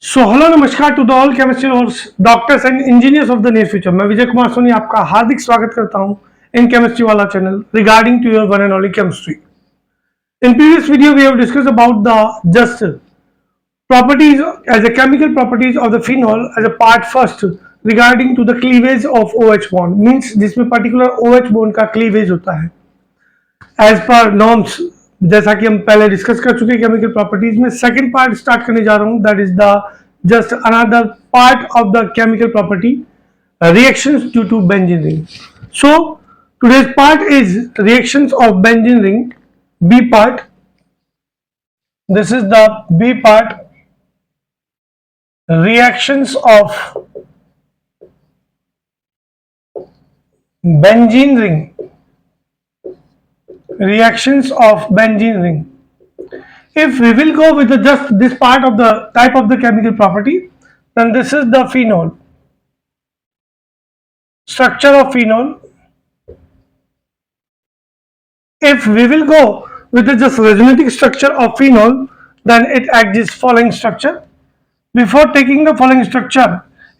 सो hello नमस्कार to the all chemistry lovers, doctors and engineers of the near future. मैं विजय कुमार सोनी आपका हार्दिक स्वागत करता हूं इन केमिस्ट्री वाला channel regarding to your one and only chemistry. In previous video we have discussed about the just properties as a chemical properties of the phenol as a part first regarding to the cleavage of OH bond, means जिसमें particular OH bond का cleavage होता है as per norms, जैसा कि हम पहले discuss कर चुके केमिकल प्रॉपर्टीज में। सेकंड पार्ट स्टार्ट करने जा रहा हूं, that is the just another part of the chemical property reactions due to benzene ring. So today's part is reactions of benzene ring, B part. This is the B part, reactions of benzene ring, reactions of benzene ring. If we will go with just this part of the type of the chemical property, then this is the phenol, structure of phenol. If we will go with the just resonating structure of phenol, then it acts this following structure. Before taking the following structure,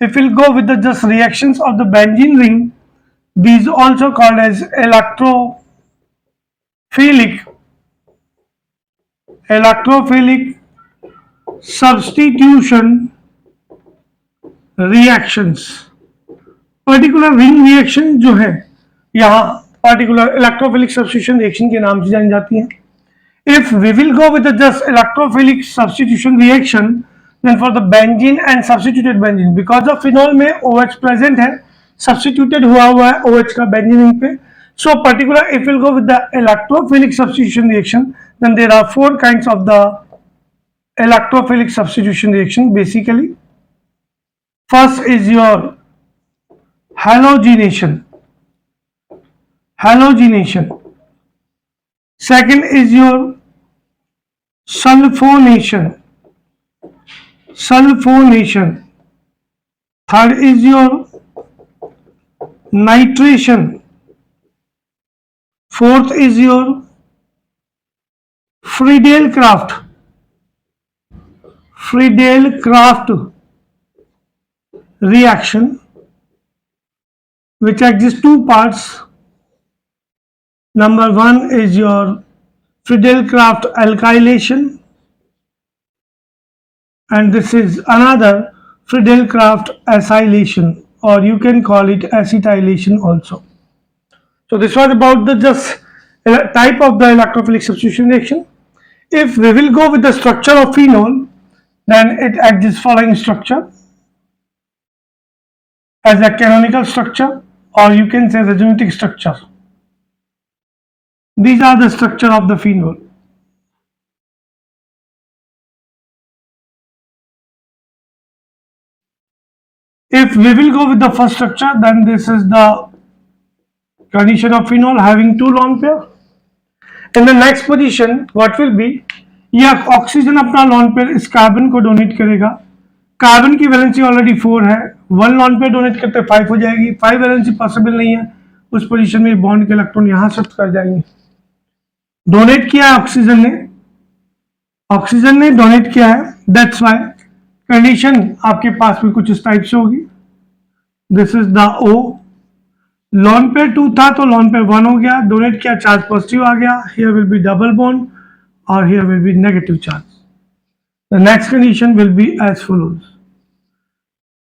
if we'll go with the just reactions of the benzene ring, these also called as electrophilic substitution reactions। Particular ring reaction जो है यहाँ particular electrophilic substitution reaction के नाम से जानी जाती है। If we will go with just electrophilic substitution reaction, then for the benzene and substituted benzene, because of phenol में OH प्रेजेंट है, सब्स्टिट्यूटेड हुआ है OH का बेंजीन रिंग पे। So particular, if we'll go with the electrophilic substitution reaction, then there are four kinds of the electrophilic substitution reaction basically. First is your halogenation. Second is your sulfonation. Third is your nitration. Fourth is your Friedel-Crafts reaction, which exists two parts. Number one is your Friedel-Crafts alkylation, and this is another Friedel-Crafts acylation, or you can call it acetylation also. So this was about the just type of the electrophilic substitution reaction. If we will go with the structure of phenol, then it acts this following structure as a canonical structure, or you can say resonating structure. These are the structure of the phenol. If we will go with the first structure, then this is the condition of phenol having two lone pair. In the next position, what will be, यह oxygen अपना lone pair इस carbon को donate करेगा। Carbon की valency already 4 है, 1 lone pair donate करते 5 हो जाएगी। 5 वैलेंसी पॉसिबल नहीं है, उस पोजीशन में बॉन्ड के इलेक्ट्रॉन यहां शिफ्ट कर जाएंगे। डोनेट किया है ऑक्सीजन ने डोनेट किया है, दैट्स व्हाई कंडीशन आपके पास में कुछ इस टाइप से होगी। This is the O, lone pair 2 था तो लॉन पेयर 1 हो गया, डोनेट किया, चार्ज पॉजिटिव आ गया, here will be double bond और here will be negative charge. The next condition will be as follows.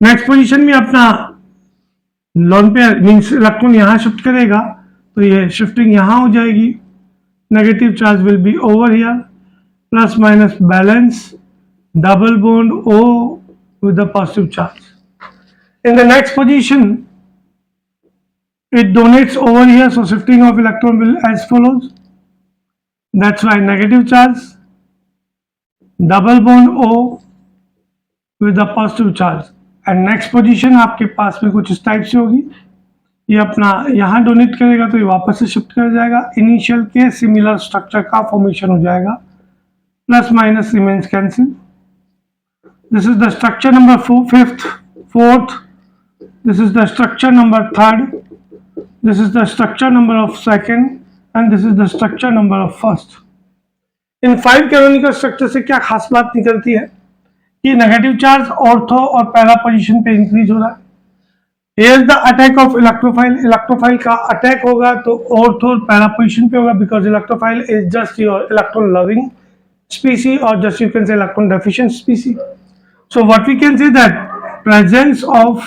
Next position में अपना लॉन पेयर मींस इलेक्ट्रॉन यहां शिफ्ट करेगा, तो ये शिफ्टिंग यहां हो जाएगी, negative charge will be over here, plus minus balance, double bond O with the positive charge. In the next position, it donates over here, so shifting of electron will as follows. That's why negative charge, double bond O with the positive charge. And next position आपके पास में कुछ इस type से होगी, ये अपना यहाँ donate करेगा तो ये वापस से शिफ्ट कर जाएगा, इनिशियल के सिमिलर स्ट्रक्चर का फॉर्मेशन हो जाएगा, plus minus remains cancel. This is the structure number 4th, this is the structure number 3rd, this is the structure number of 2nd, and this is the structure number of 1st. In 5 canonical structure से क्या खास बात निकलती है कि negative charge ortho और para position पे increase हो रहा है। Here the attack of electrophile, electrophile का अटैक होगा तो ऑर्थो और पैरा पोजीशन पे होगा, because electrophile is just your electron loving species or just you can say electron deficient species. So what we can say that presence of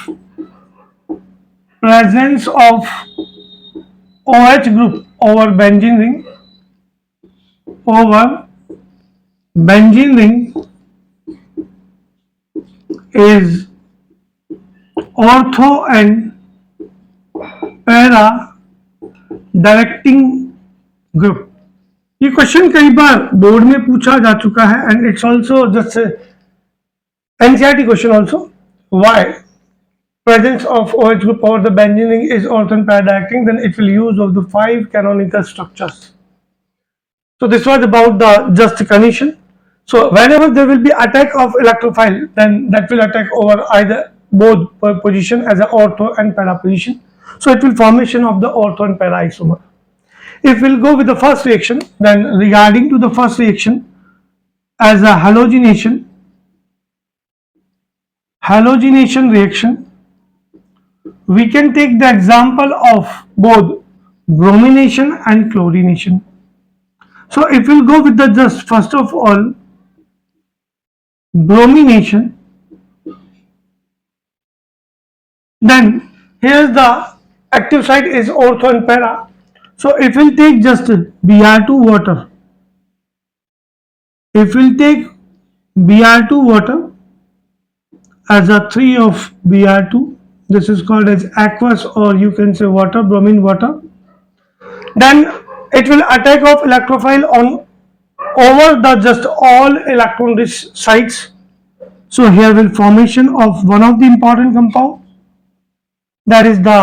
OH group over benzene ring is ortho and para directing group. ये question कई बार board में पूछा जा चुका है and it's also just NCERT question also. Why presence of OH group over the benzene ring is ortho and para directing, then it will use of the 5 canonical structures. So this was about the just condition. So whenever there will be attack of electrophile, then that will attack over either both position as a ortho and para position. So it will formation of the ortho and para isomer. If we'll go with the first reaction, then regarding to the first reaction as a halogenation reaction, we can take the example of both bromination and chlorination. So if we'll go with the just first of all bromination, then here's the active site is ortho and para. So if we'll take just Br2 water, as a 3 of Br2, this is called as aqueous or you can say water, bromine water, then it will attack of electrophile on over the just all electron rich sites. So here will formation of one of the important compound, that is the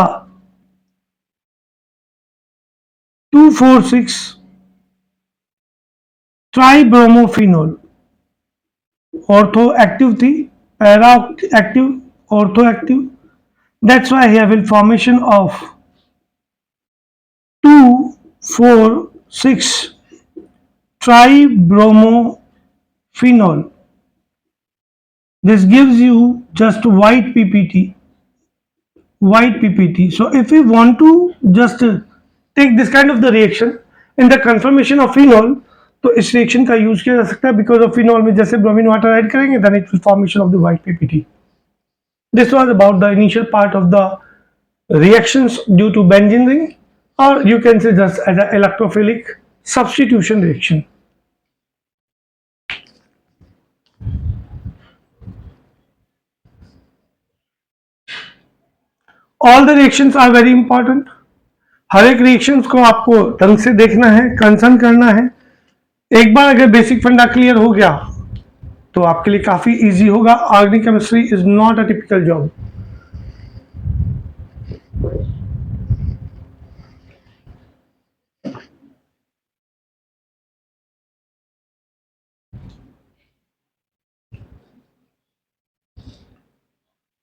2,4,6 tribromophenol. Ortho active थी, para active, ortho active. That's why here will formation of 2,4,6 tribromophenol. This gives you just white PPT. So if we want to just take this kind of the reaction in the conformation of phenol, तो इस reaction का use किया जा सकता है because of phenol में जैसे bromine water add करेंगे then it will formation of the white PPT. This was about the initial part of the reactions due to benzene ring और you can say just as a electrophilic substitution reaction. All the reactions are very important. हर एक reactions को आपको ढंग से देखना है, concern करना है. एक बार अगर बेसिक फंडा क्लियर हो गया तो आपके लिए काफी इजी होगा. Organic chemistry is not a typical job.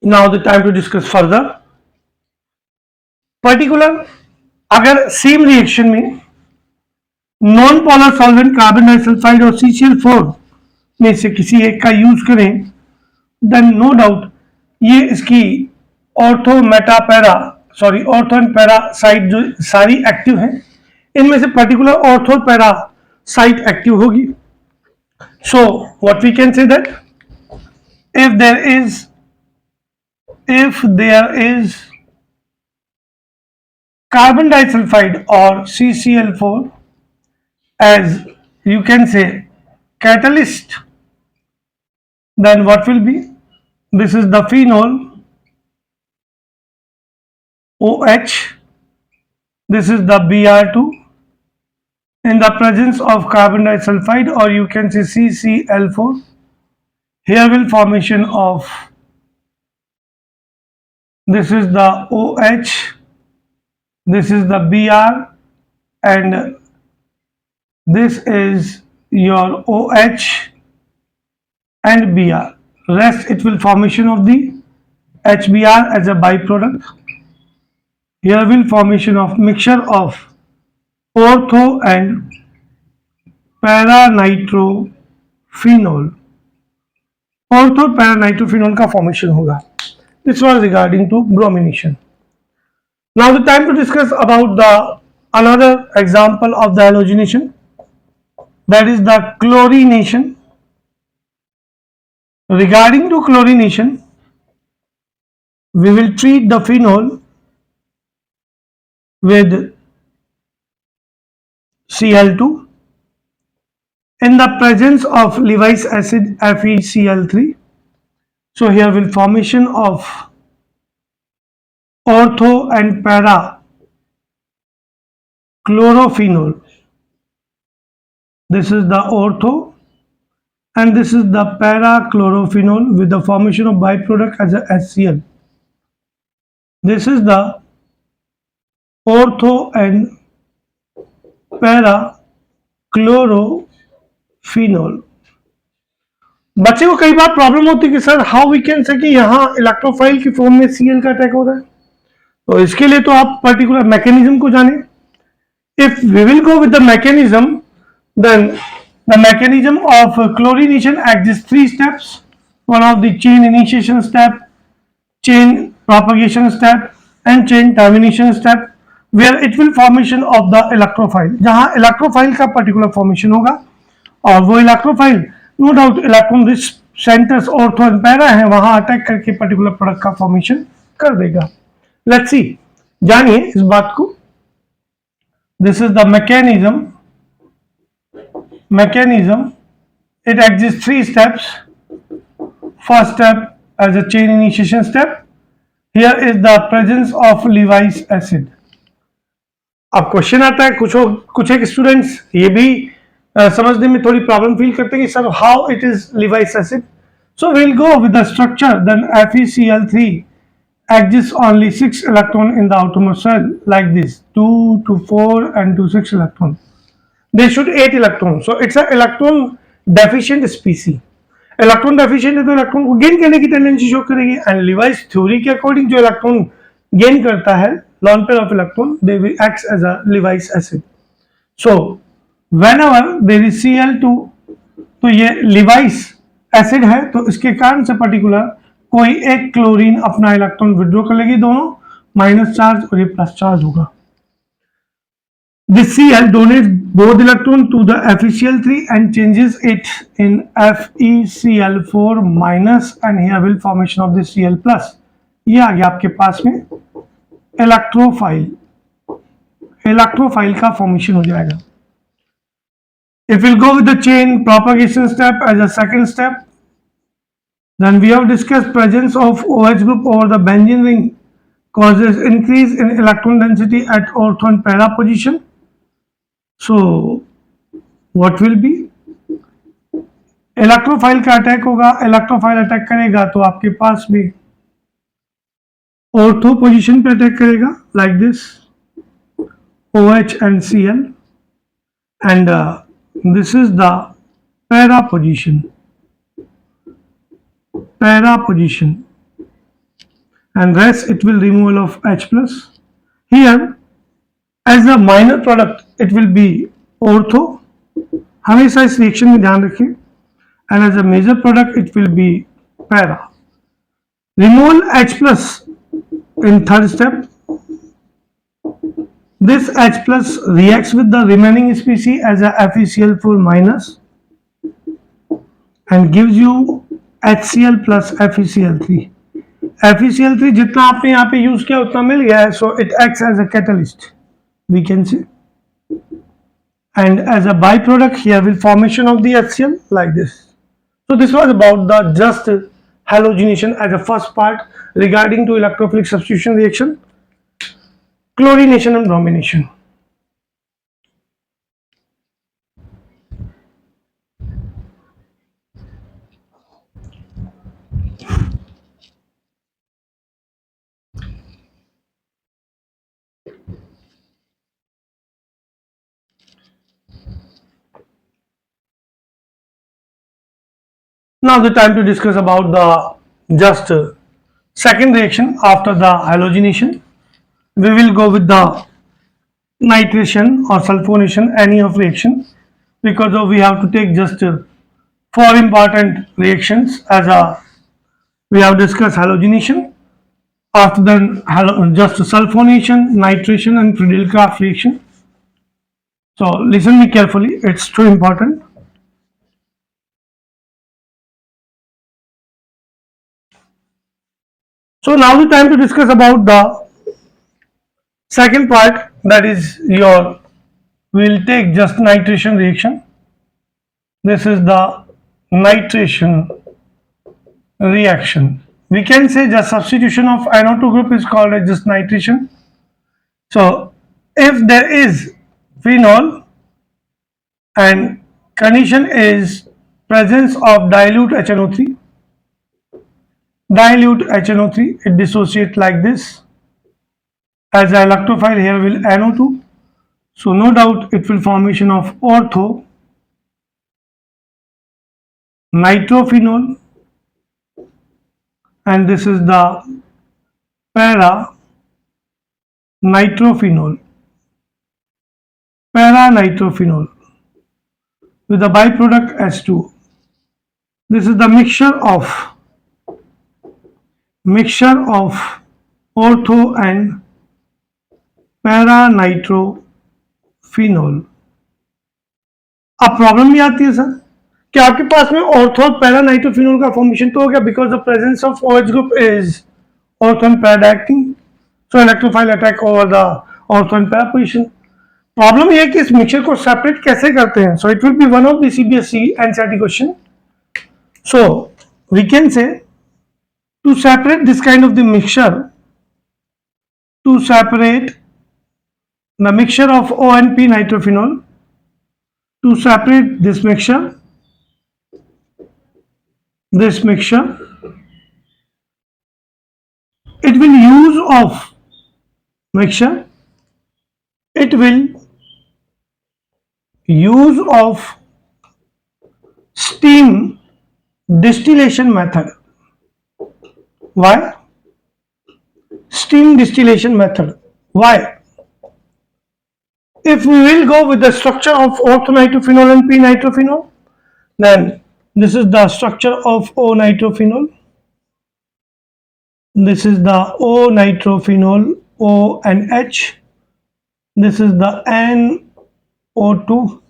Now the time to discuss further. Particular अगर सेम रिएक्शन में non polar solvent carbon disulphide और CCl4 में से किसी एक का यूज करें देन नो डाउट ये इसकी ऑर्थो एंड पैरा साइट जो सारी एक्टिव हैं इनमें से particular ortho para site active होगी. So what we can say that if there is carbon disulfide or CCl4 as you can say catalyst, then what will be? This is the phenol OH, this is the Br2 in the presence of carbon disulfide or you can say CCl4. Here will formation of this is the OH, this is the Br and this is your OH and Br. Rest it will formation of the HBr as a byproduct. Here will formation of mixture of ortho and para nitrophenol ortho para nitrophenol का formation होगा. This was regarding to bromination. Now the time to discuss about the another example of the halogenation, that is the chlorination. Regarding to chlorination, we will treat the phenol with Cl2 in the presence of Lewis acid FeCl3. So here will formation of ortho and para chlorophenol. This is the ortho and this is the para chlorophenol with the formation of byproduct as a HCl. This is the ortho and para chlorophenol. बच्चे को कई बार problem होती है कि sir how we can से कि यहाँ electrophile की फॉर्म में Cl का अटैक हो रहा है. तो इसके लिए तो आप पर्टिकुलर मैकेनिज्म को जाने. If we will go with the mechanism, then the mechanism of chlorination exists 3 steps. One of the chain initiation step, chain propagation step, and chain termination step, where it will formation of the electrophile. जहाँ electrophile का particular formation होगा और वो electrophile no doubt electron rich centers ortho and para है वहाँ attack करके particular product का formation कर देगा. Let's see, जानिए इस बात को. This is the mechanism. It exists 3 steps. First step as a chain initiation step. Here is the presence of Lewis acid. अब क्वेश्चन आता है कुछ एक स्टूडेंट्स ये भी समझने में थोड़ी प्रॉब्लम फील करते हैं कि sir how it is Lewis acid. So we'll go with the structure. Then FeCl3 exists only 6 electron in the outermost shell like this, 2 to 4 and to 6 electron. They should 8 electron. So it's a electron deficient species. Electron deficient है तो electron को gain करने की tendency show करेगी. And Lewis theory के according जो electron gain करता है lone pair of electron they will act as a Lewis acid. So whenever there is Cl2 तो ये लिवाइस एसिड है तो इसके कारण से पर्टिकुलर कोई एक क्लोरीन अपना इलेक्ट्रॉन विड्रॉ कर लेगी. दोनों माइनस चार्ज और ये प्लस चार्ज होगा. This Cl donates both electron to the FeCl3 and changes it in FeCl4 minus and here will formation of the Cl plus. ये आ गया आपके पास में इलेक्ट्रोफाइल का फॉर्मेशन हो जाएगा. If we'll go with the chain propagation step as a second step, then we have discussed presence of OH group over the benzene ring causes increase in electron density at ortho and para position. So what will be? Electrophile का attack होगा. Electrophile attack करेगा तो आपके पास भी ortho position पे attack करेगा like this OH and Cl and this is the para position and rest it will removal of H plus. Here as a minor product it will be ortho. हमेशा इस reaction में ध्यान रखें. and as a major product it will be para. Removal H plus in third step. This H plus reacts with the remaining species as a FeCl4 minus and gives you HCl plus FeCl3. FeCl3 जितना आपने यहाँ पे use किया उतना मिल गया है. so it acts as a catalyst we can say and as a byproduct here will formation of the HCl like this. So this was about the just halogenation as a first part regarding to electrophilic substitution reaction, chlorination and bromination. Now the time to discuss about the just second reaction after the halogenation. We will go with the nitration or sulfonation, any of reaction, because we have to take just four important reactions as a we have discussed halogenation. After that, just sulfonation, nitration, and Friedel-Crafts reaction. So listen me carefully; it's too important. So now the time to discuss about the second part, that is your we'll take just nitration reaction. This is the nitration reaction. We can say just substitution of NO2 group is called as just nitration. So if there is phenol and condition is presence of dilute HNO3, it dissociates like this. As I electrophile here will NO2, so no doubt it will formation of ortho nitrophenol, and this is the para nitrophenol with the byproduct S2. This is the mixture of ortho and para nitrophenol. अब problem ये आती है sir कि आपके पास में ortho और para nitrophenol का formation तो हो गया because the presence of OH group is ortho and para directing, so electrophile attack over the ortho and para position. Problem ये है कि इस मिक्सचर को सेपरेट कैसे करते हैं. So it will be one of the CBSE NCERT question. So we can say to separate this kind of the mixture, to separate the mixture of O and P nitrophenol, to separate this mixture, it will use of steam distillation method. Why? Steam distillation method. Why? If we will go with the structure of orthonitrophenol and P nitrophenol, then this is the structure of O nitrophenol. This is the O nitrophenol, O and H. This is the NO2.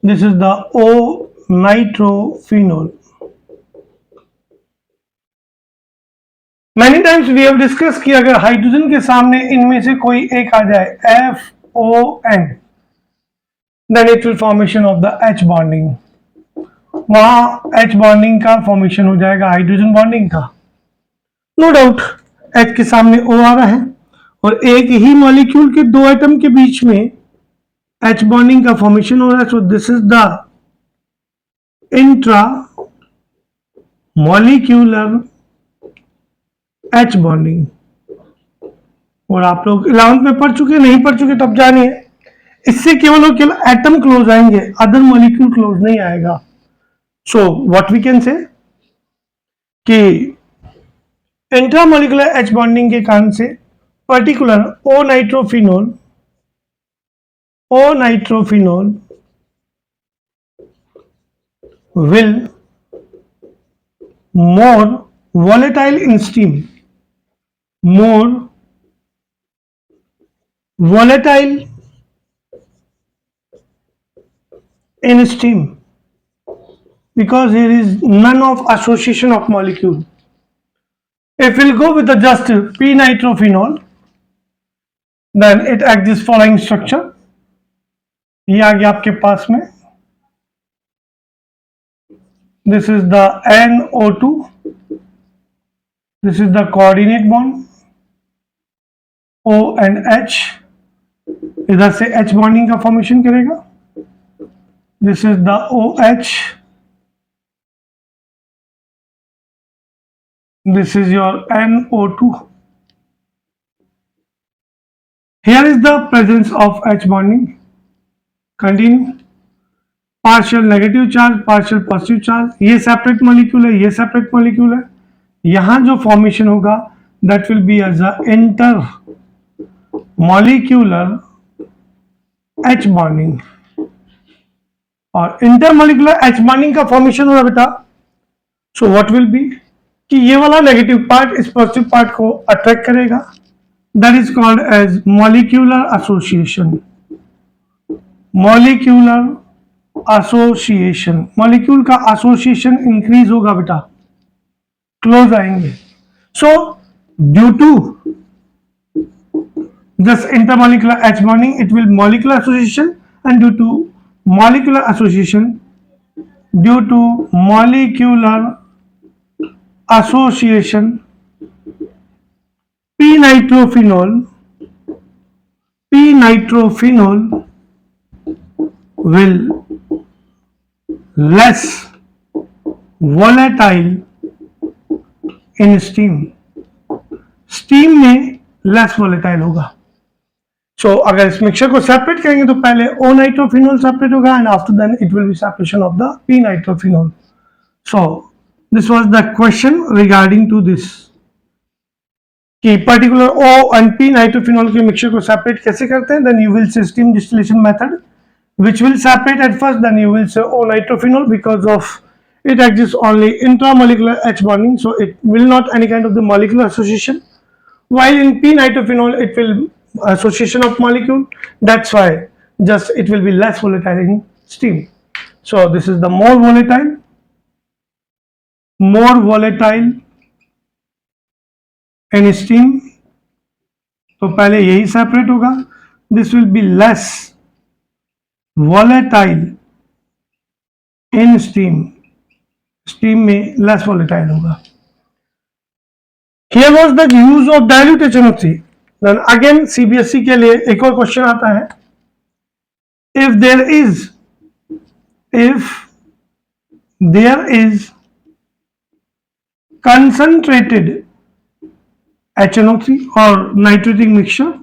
This is the O nitrophenol. Many times we have discussed कि अगर hydrogen के सामने इनमें से कोई एक आ जाए FON, then it will formation of the H bonding. वहां H bonding का फॉर्मेशन हो जाएगा हाइड्रोजन बॉन्डिंग का. नो डाउट H के सामने O आ रहा है और एक ही मॉलिक्यूल के दो एटम के बीच में H बॉन्डिंग का फॉर्मेशन हो रहा है. So this is the intra molecular H bonding. और आप लोग 11th में पढ़ चुके, नहीं पढ़ चुके तो अब जानिए, इससे केवल और केवल एटम क्लोज आएंगे, अदर मॉलिक्यूल क्लोज नहीं आएगा. सो व्हाट वी कैन से कि इंट्रामोलिकुलर H बॉन्डिंग के कारण से particular O nitrophenol will more volatile in steam, more volatile in steam because there is none of association of molecule. If we'll go with the just P nitrophenol, then it acts this following structure. ये आ गया आपके पास में. This is the NO2. This is the coordinate bond O and H. इधर से H bonding का formation करेगा. This is the OH. This is your NO2. Here is the presence of H bonding. Continue. Partial negative charge, partial positive charge, ये separate molecule है, ये separate molecule है. यहां जो फॉर्मेशन होगा that will be as a intermolecular H bonding. और intermolecular H bonding का formation होगा बेटा, सो व्हाट विल बी कि ये वाला नेगेटिव पार्ट इस पॉजिटिव पार्ट को अट्रैक्ट करेगा, that is called as molecular association. Molecular association, molecule का एसोसिएशन इंक्रीज होगा बेटा, क्लोज आएंगे. सो due to this intermolecular H bonding, it will molecular association, and due to molecular association, due to molecular association, p-nitrophenol, p-nitrophenol will less volatile in steam. Steam में less volatile होगा. सो अगर इस mixture को separate करेंगे तो पहले O nitrophenol separate होगा and after then it will be separation of the P nitrophenol. So this was the question regarding to this कि particular O and P nitrophenol के मिक्सचर को सेपरेट कैसे करते हैं. Then you will say steam distillation method which will separate at first, then you will say O nitrophenol because of it exists only intramolecular H bonding, so it will not any kind of the molecular association, while in P nitrophenol it will association of molecule, that's why just it will be less volatile in steam. So this is the more volatile in steam, तो पहले यही separate होगा. This will be less volatile in steam, steam में less volatile होगा. Here was the use of dilute HNO3. Then again CBSE के लिए एक और क्वेश्चन आता है. If there is concentrated HNO3 or nitrating mixture.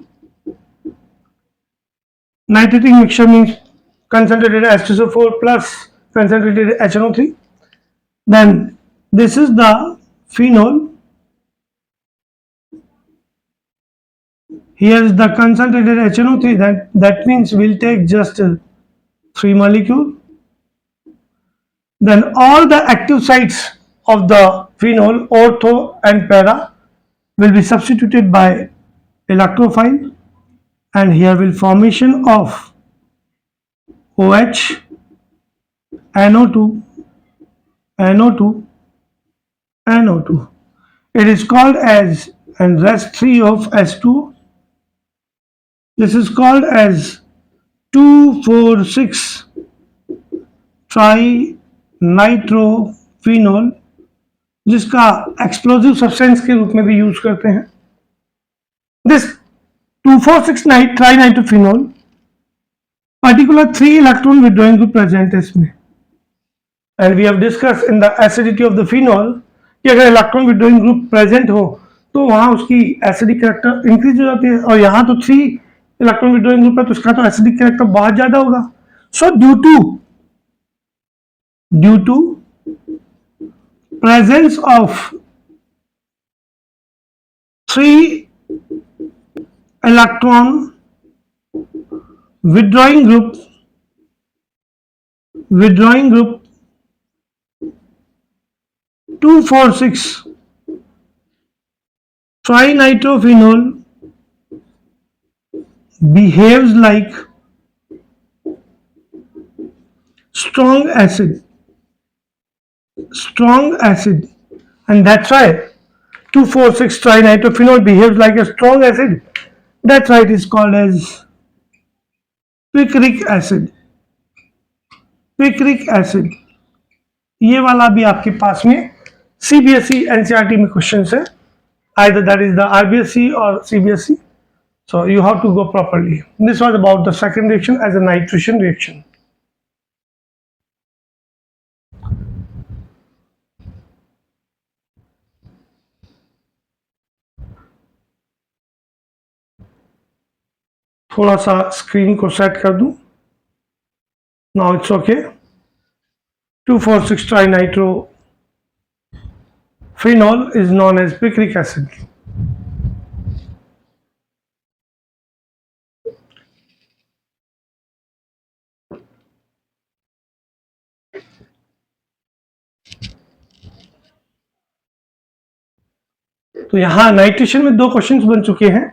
Nitrating mixture means concentrated H2SO4 plus concentrated HNO3. Then this is the phenol. Here is the concentrated HNO3. That means we'll take just 3 molecule. Then all the active sites of the phenol, ortho and para, will be substituted by electrophile, and here will formation of OH, NO2, NO2, NO2. It is called as and rest 3 of S2. This is called as 2,4,6 trinitrophenol, जिसका explosive substance के रूप में भी use करते हैं. This 2,4,6 trinitrophenol, particular 3 electron withdrawing group present है इसमें, and we have discussed in the acidity of the phenol कि अगर इलेक्ट्रॉन विड्रॉइंग ग्रुप प्रेजेंट हो तो वहां उसकी एसिडिक कैरेक्टर इंक्रीज हो जाती है, और यहाँ तो 3 इलेक्ट्रॉन विड्रॉइंग ग्रुप है तो उसका तो एसिडिक कैरेक्टर बहुत ज्यादा होगा. So due to presence of 3 electron withdrawing group 2,4,6 trinitrophenol behaves like strong acid, and that's why 2,4,6 trinitrophenol behaves like a strong acid. That's why it is called as picric acid. ये वाला भी आपके पास में CBSE NCERT में question है, either that is the RBSE or CBSE, so you have to go properly. This was about the second reaction as a nitration reaction. थोड़ा सा screen को सेट कर दूं. Now it's okay. 2,4,6 trinitrophenol is known as picric acid. तो यहाँ nitration में 2 questions बन चुके हैं.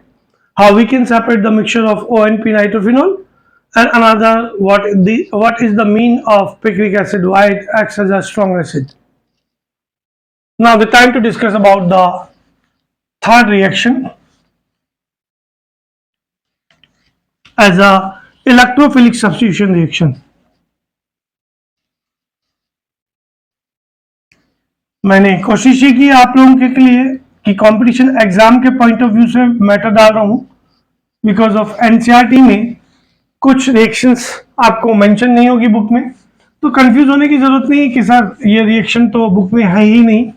How we can separate the mixture of O and P nitrophenol, and another what is the mean of picric acid, why it acts as a strong acid. Now the time to discuss about the third reaction as a electrophilic substitution reaction. मैंने कोशिश ये की आप लोगों के लिए कि competition exam के पॉइंट ऑफ व्यू से मैटर डाल रहा हूं, बिकॉज ऑफ एनसीईआरटी में कुछ रिएक्शंस आपको मेंशन नहीं होगी बुक में, तो कंफ्यूज होने की जरूरत नहीं कि सर ये रिएक्शन तो बुक में है ही नहीं,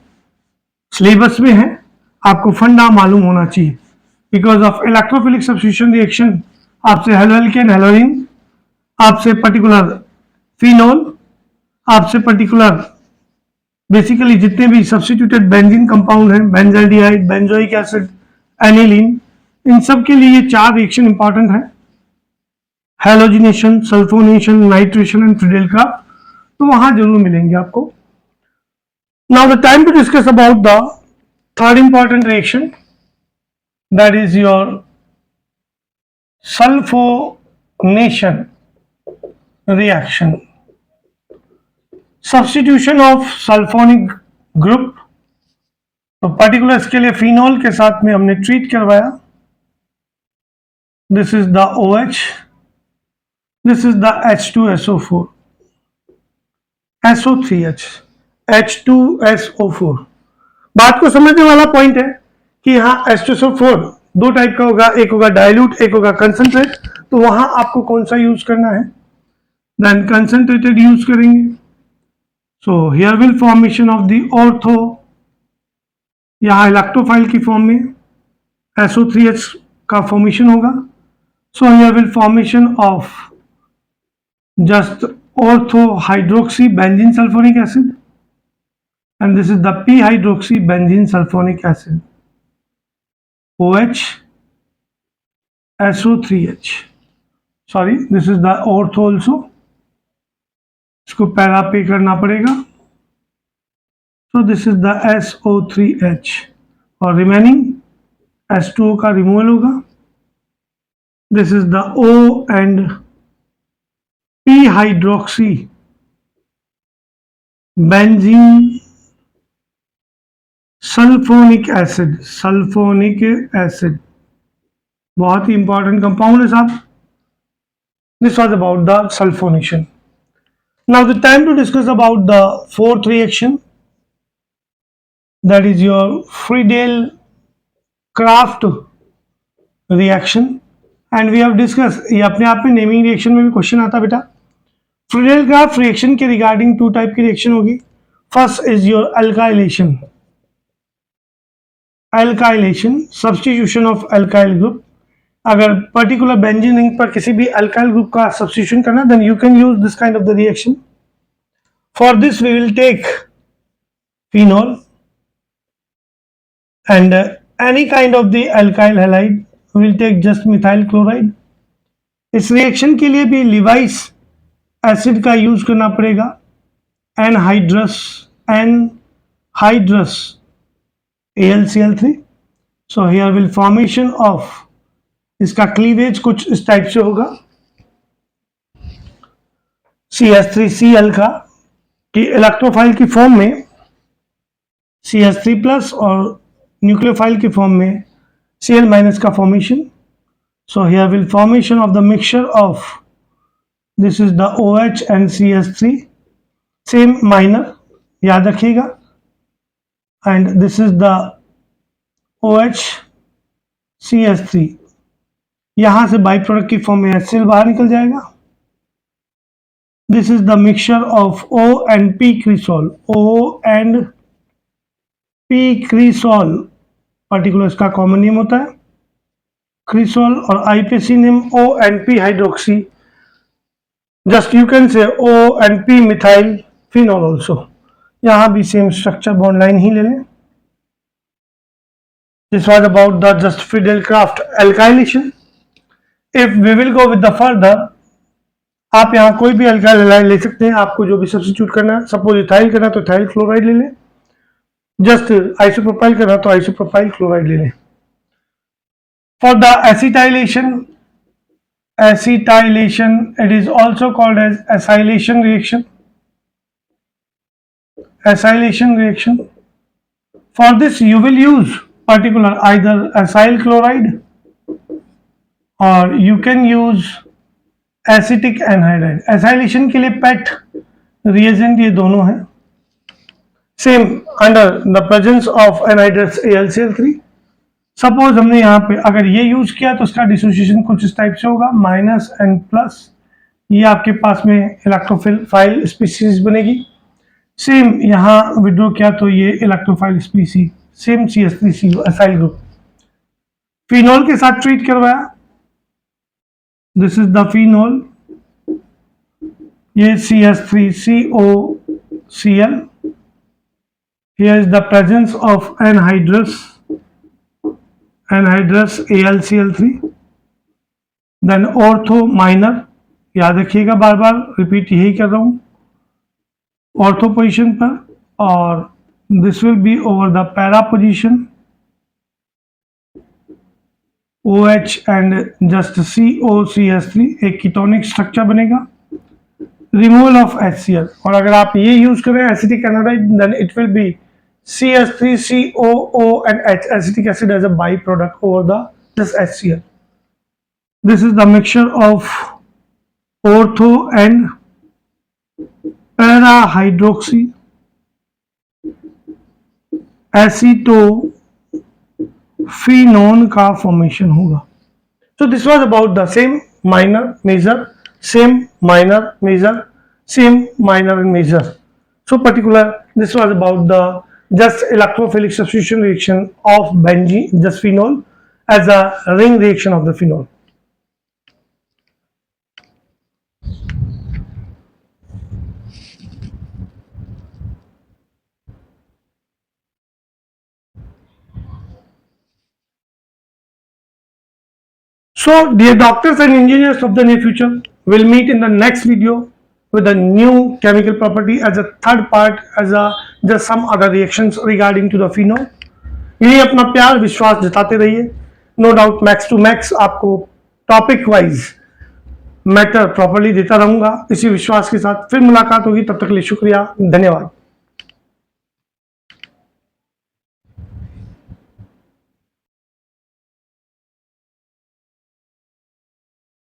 सिलेबस में है. आपको फंडा मालूम होना चाहिए. Because of electrophilic substitution reaction आपसे हेलोएल्केन हेलोइन, आपसे पर्टिकुलर फिनोल, आपसे पर्टिकुलर बेसिकली जितने भी सब्स्टिट्यूटेड बेंजीन कंपाउंड हैं, बेंजाल्डिहाइड, बेंजोइक एसिड, एनिलीन, इन सब के लिए ये 4 रिएक्शन इंपॉर्टेंट है. Halogenation, sulphonation, nitration and Friedel Crafts, तो वहां जरूर मिलेंगे आपको. Now the time to discuss about the third important reaction, that is your sulphonation reaction. Substitution of sulphonic group, तो पर्टिकुलर इसके लिए फिनोल के साथ में हमने ट्रीट करवाया. This is the OH, this is the H2SO4, SO3H, H2SO4. बात को समझने वाला पॉइंट है कि यहाँ H2SO4 2 टाइप का होगा, एक होगा डाइल्यूट, एक होगा कंसंट्रेट. तो वहां आपको कौन सा यूज करना है, देन कंसंट्रेटेड यूज करेंगे. So here will formation of the ortho, यहाँ इलेक्ट्रोफाइल की फॉर्म में SO3H का फॉर्मेशन होगा. So here will formation of just ortho hydroxy benzene sulfonic acid, and this is the p hydroxy benzene sulfonic acid, OH SO3H. Sorry, this is the ortho also. इसको para पे करना पड़ेगा. तो this is the SO3H और remaining H2O का removal होगा. This is the O and P hydroxy benzene sulphonic acid. Sulphonic acid बहुत ही important compound है साहब. This was about the sulphonation. Now the time to discuss about the fourth reaction, that is your Friedel-Crafts reaction, and we have discussed, ये अपने आप में naming reaction में भी question आता बेटा. Friedel-Crafts रिएक्शन के रिगार्डिंग 2 टाइप की रिएक्शन होगी. First is your alkylation. Alkylation substitution of alkyl group. अगर पर्टिकुलर बेंजीन रिंग पर किसी भी अल्काइल ग्रुप का सब्स्टिट्यूशन करना, then you can use this kind of the reaction. For this we will take phenol and any kind of the alkyl halide, we will take just methyl chloride. इस reaction के लिए भी Lewis acid का use करना पड़ेगा, anhydrous AlCl3. So here will formation of, इसका cleavage कुछ इस टाइप से होगा. CH3Cl का कि इलेक्ट्रोफाइल की फॉर्म में CH3+ और न्यूक्लियोफाइल की फॉर्म में Cl- का formation. So here will formation of the mixture of, this is the OH and CH3, same minor याद रखिएगा, and this is the OH CH3. यहां से बाई प्रोडक्ट की फॉर्म में HCl बाहर निकल जाएगा. This is the mixture of O and P cresol. O and P cresol particular इसका कॉमन नेम होता है क्रिसॉल, और IPC name O and P hydroxy. Just you can से O and P methyl phenol also. यहां भी same structure bond line ही ले लें. This was about the just Friedel-Crafts alkylation. If we will go with the further, आप यहाँ कोई भी alkyl halide ले सकते हैं. आपको जो भी सब्स्टिट्यूट करना है, सपोज इथाइल करना है तो इथाइल क्लोराइड ले लें. जस्ट आइसोप्रोपाइल करना तो आइसोप्रोपाइल क्लोराइड ले लें. For the acetylation it is also called as acylation reaction. For this you will use particular either acyl chloride or you can use acetic anhydride. acylation के लिए PET reagent ये दोनों हैं. Same under the presence of anhydrous AlCl3. Suppose हमने यहाँ पे अगर ये यूज किया तो उसका डिसोसिएशन कुछ इस टाइप से होगा माइनस एंड प्लस. ये आपके पास में इलेक्ट्रोफाइल स्पीसीज बनेगी. सेम यहाँ विड्रॉ किया तो ये electrophile species same CH3CO acyl group. Phenol के साथ ट्रीट करवाया. This is the phenol. ये CH3COCl. Here is the presence of anhydrous AlCl3. Then ortho minor. याद रखिएगा, बार बार रिपीट यही कर रहा हूं. ऑर्थो पोजीशन पर और this will be over the para position. OH and just COCH3 एक कीटोनिक स्ट्रक्चर बनेगा. Removal of HCl. और अगर आप ये यूज करें acetic anhydride then it will be CH3COO and H acetic acid as a byproduct over the this HCl. This is the mixture of ortho and para hydroxy acetophenone का formation होगा. So this was about the same minor major, same minor major, same minor and major. So particular this was about the just electrophilic substitution reaction of benzene, just phenol as a ring reaction of the phenol. So dear doctors and engineers of the near future, we'll meet in the next video with a new chemical property as a third part, as a just some other reactions regarding to the phenol. यही अपना प्यार विश्वास जताते रहिए. No doubt max to max आपको topic wise matter properly देता रहूंगा. इसी विश्वास के साथ फिर मुलाकात होगी. तब तक के लिए शुक्रिया, धन्यवाद.